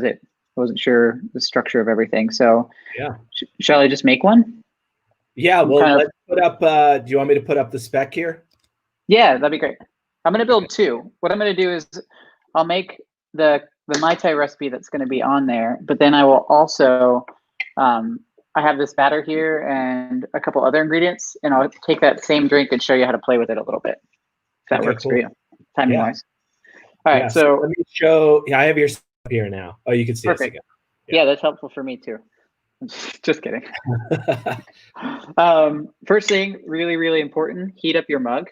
it. I wasn't sure the structure of everything. So yeah. Shall I just make one? Yeah, well, let's put up, do you want me to put up the spec here? Yeah, that'd be great. I'm going to build two. What I'm going to do is I'll make the Mai Tai recipe that's going to be on there, but then I will also, I have this batter here and a couple other ingredients, and I'll take that same drink and show you how to play with it a little bit. If that works for you, timing wise. All right, so let me show. Yeah, I have your stuff here now. Oh, you can see us again. Yeah, that's helpful for me too. Just kidding. First thing, really, really important, heat up your mug.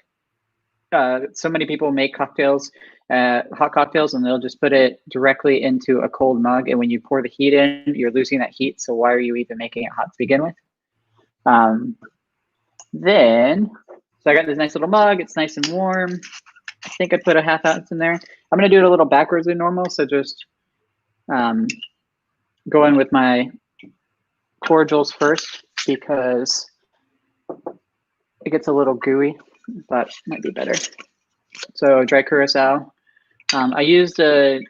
So many people make cocktails, hot cocktails, and they'll just put it directly into a cold mug. And when you pour the heat in, you're losing that heat. So why are you even making it hot to begin with? So I got this nice little mug. It's nice and warm. I think I put a ½ ounce in there. I'm going to do it a little backwards than normal. So just go in with my cordials first because it gets a little gooey. That might be better. So dry curaçao. I used a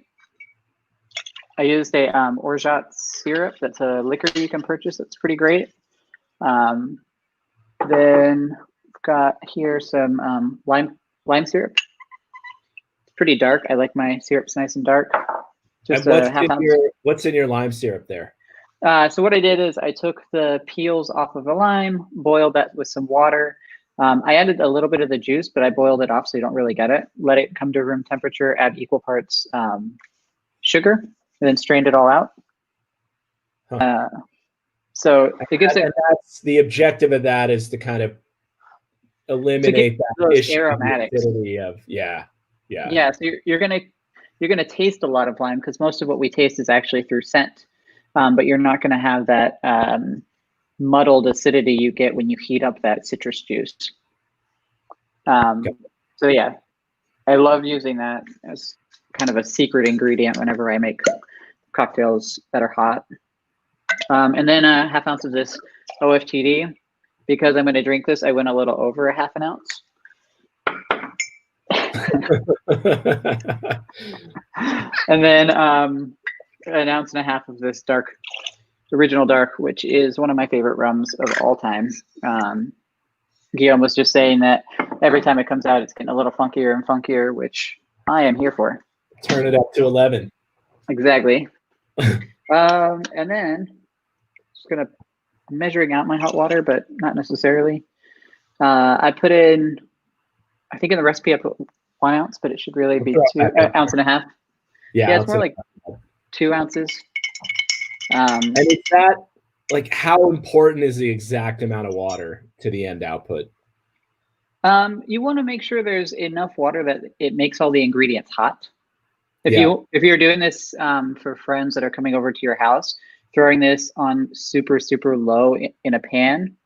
orgeat syrup. That's a liquor you can purchase. That's pretty great. Then I've got here some lime syrup. It's pretty dark. I like my syrups nice and dark. Just what's in your lime syrup there? So what I did is I took the peels off of the lime, boiled that with some water. I added a little bit of the juice, but I boiled it off so you don't really get it. Let it come to room temperature, add equal parts sugar, and then strained it all out. So it gives it. That's the objective of that is to kind of eliminate that issue aromatics. Yeah. So you're gonna taste a lot of lime because most of what we taste is actually through scent, but you're not gonna have that muddled acidity you get when you heat up that citrus juice. So yeah, I love using that as kind of a secret ingredient whenever I make cocktails that are hot. And then a ½ ounce of this OFTD. Because I'm going to drink this, I went a little over a ½ ounce. And then 1.5 ounces of this original dark, which is one of my favorite rums of all time. Guillaume was just saying that every time it comes out, it's getting a little funkier and funkier, which I am here for. Turn it up to 11. Exactly. And then just gonna measuring out my hot water, but not necessarily. I put in, I think in the recipe I put 1 ounce, but it should really be 1.5 ounces. Yeah, it's more like 2 ounces. And is that like how important is the exact amount of water to the end output? You want to make sure there's enough water that it makes all the ingredients hot. If you're doing this for friends that are coming over to your house, throwing this on super, super low in a pan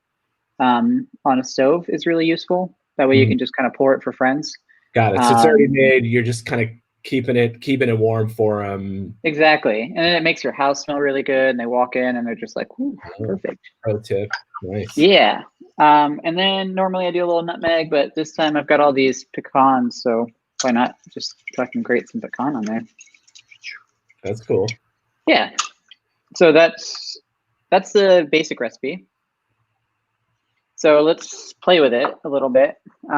on a stove is really useful. That way you can just kind of pour it for friends. Got it. So it's already made. You're just kind of keeping it warm for them. Exactly. And then it makes your house smell really good. And they walk in and they're just like, ooh, perfect. Pro tip. Nice. Yeah. And then normally I do a little nutmeg, but this time I've got all these pecans. So why not just fucking grate some pecan on there? That's cool. Yeah. So that's the basic recipe. So let's play with it a little bit. We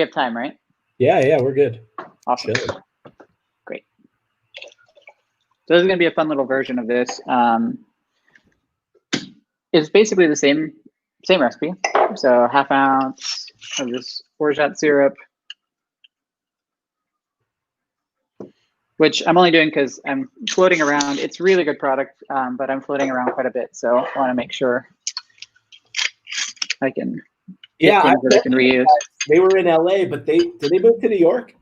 have time, right? Yeah, we're good. Awesome. Chill. Great. So this is going to be a fun little version of this. It's basically the same recipe. So ½ ounce of this orgeat syrup, which I'm only doing because I'm floating around. It's really good product, but I'm floating around quite a bit. So I want to make sure I can get things that I can reuse. They were in LA, but did they move to New York?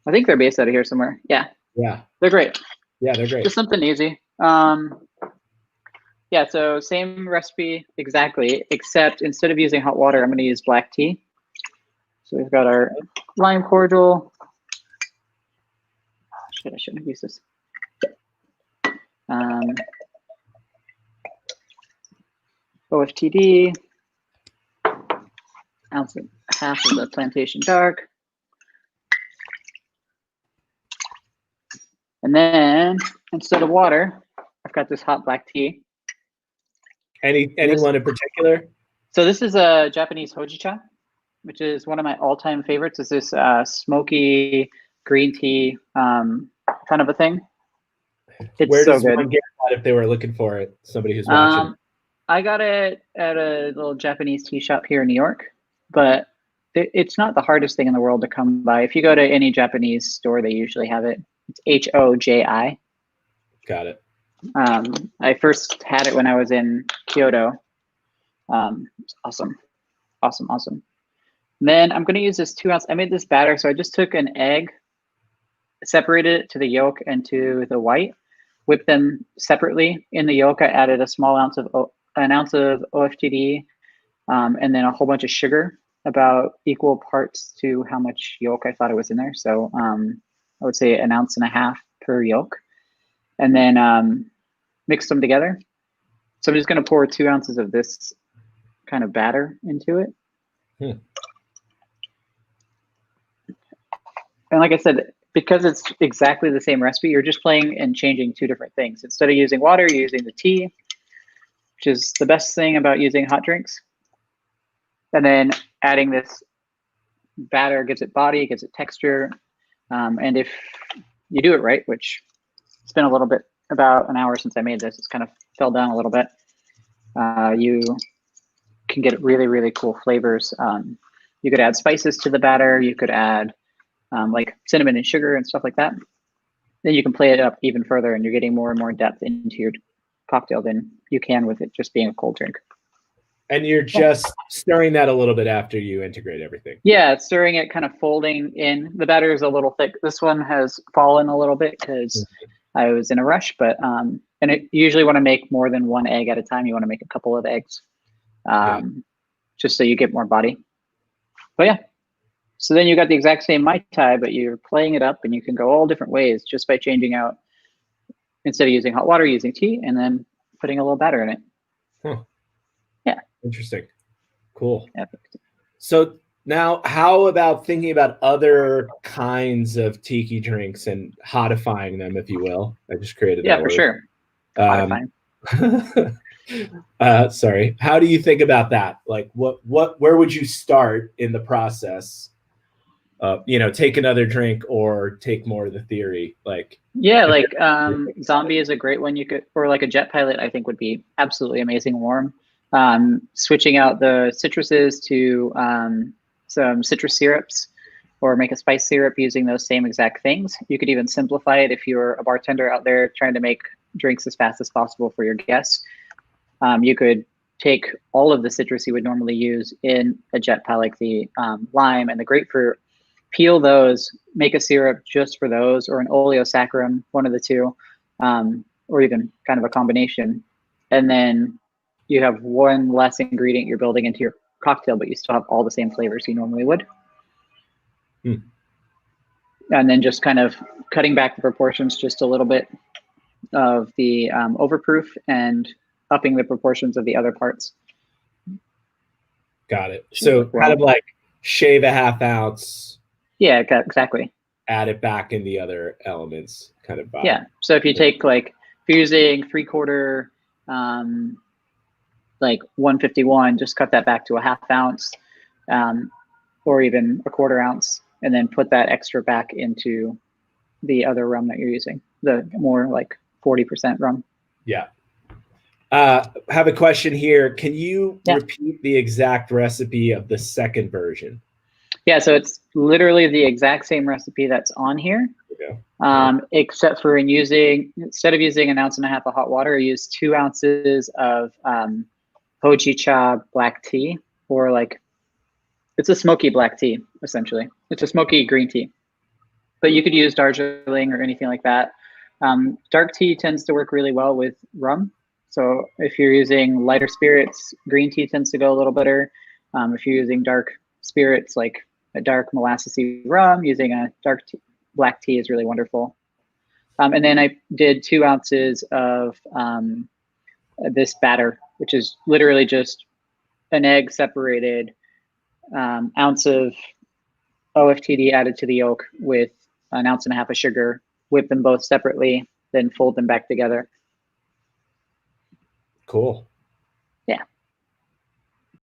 I think they're based out of here somewhere. Yeah. They're great. Yeah, they're great. Just something easy. Yeah, so same recipe exactly, except instead of using hot water, I'm going to use black tea. So we've got our lime cordial. Shit, I shouldn't have used this. OFTD. 1.5 ounces of the Plantation Dark. And then instead of water, I've got this hot black tea. Anyone in particular? So this is a Japanese hojicha, which is one of my all-time favorites. It's this smoky green tea kind of a thing. It's Where so does good. one get that if they were looking for it? Somebody who's watching. I got it at a little Japanese tea shop here in New York, but it's not the hardest thing in the world to come by. If you go to any Japanese store, they usually have it. It's Hoji. Got it. I first had it when I was in Kyoto. It's awesome. And then I'm going to use this 2 ounce. I made this batter, so I just took an egg, separated it to the yolk and to the white, whipped them separately. In the yolk, I added an ounce of OFTD, and then a whole bunch of sugar, about equal parts to how much yolk I thought it was in there. So I would say 1.5 ounces per yolk, and then mix them together. So I'm just going to pour 2 ounces of this kind of batter into it. And like I said, because it's exactly the same recipe, you're just playing and changing 2 different things. Instead of using water, you're using the tea, which is the best thing about using hot drinks. And then adding this batter gives it body, gives it texture. And if you do it right, which it's been a little bit, about an hour since I made this, it's kind of fell down a little bit. You can get really, really cool flavors. You could add spices to the batter. You could add like cinnamon and sugar and stuff like that. Then you can play it up even further, and you're getting more and more depth into your cocktail than you can with it just being a cold drink. And you're just stirring that a little bit after you integrate everything. Yeah, stirring it, kind of folding in. The batter is a little thick. This one has fallen a little bit because I was in a rush, but and it usually want to make more than 1 egg at a time. You want to make a couple of eggs, just so you get more body. But yeah. So then you got the exact same Mai Tai, but you're playing it up, and you can go all different ways just by changing out, instead of using hot water, using tea, and then putting a little batter in it. Yeah. Interesting. Cool. Yeah. So now how about thinking about other kinds of tiki drinks and hodifying them, if you will? I just created that word. Yeah, for sure. Sorry. How do you think about that? Like where would you start in the process? Take another drink or take more of the theory. Like zombie is a great one. You could, or like a jet pilot, I think would be absolutely amazing warm. Switching out the citruses to some citrus syrups, or make a spice syrup using those same exact things. You could even simplify it if you're a bartender out there trying to make drinks as fast as possible for your guests. You could take all of the citrus you would normally use in a jet pie, like the lime and the grapefruit, peel those, make a syrup just for those, or an oleosaccharum, one of the two, or even kind of a combination. And then you have one less ingredient you're building into your cocktail, but you still have all the same flavors you normally would. And then just kind of cutting back the proportions just a little bit of the overproof and upping the proportions of the other parts. Got it. So kind of like shave 1/2 ounce. Yeah, exactly. Add it back in the other elements kind of vibe. Yeah. So if you take if you're using 3/4, like 151, just cut that back to 1/2 ounce, or even 1/4 ounce, and then put that extra back into the other rum that you're using, the more like 40% rum. Yeah. Have a question here. Can you repeat the exact recipe of the second version? Yeah, so it's literally the exact same recipe that's on here, except for instead of using 1.5 ounces of hot water, I use 2 ounces of hojicha black tea, or it's a smoky black tea, essentially. It's a smoky green tea, but you could use Darjeeling or anything like that. Dark tea tends to work really well with rum. So if you're using lighter spirits, green tea tends to go a little better. If you're using dark spirits, like a dark molassesy rum, using a black tea is really wonderful. And then I did 2 ounces of this batter, which is literally just an egg separated, ounce of OFTD added to the yolk with 1.5 ounces of sugar, whip them both separately, then fold them back together. Cool.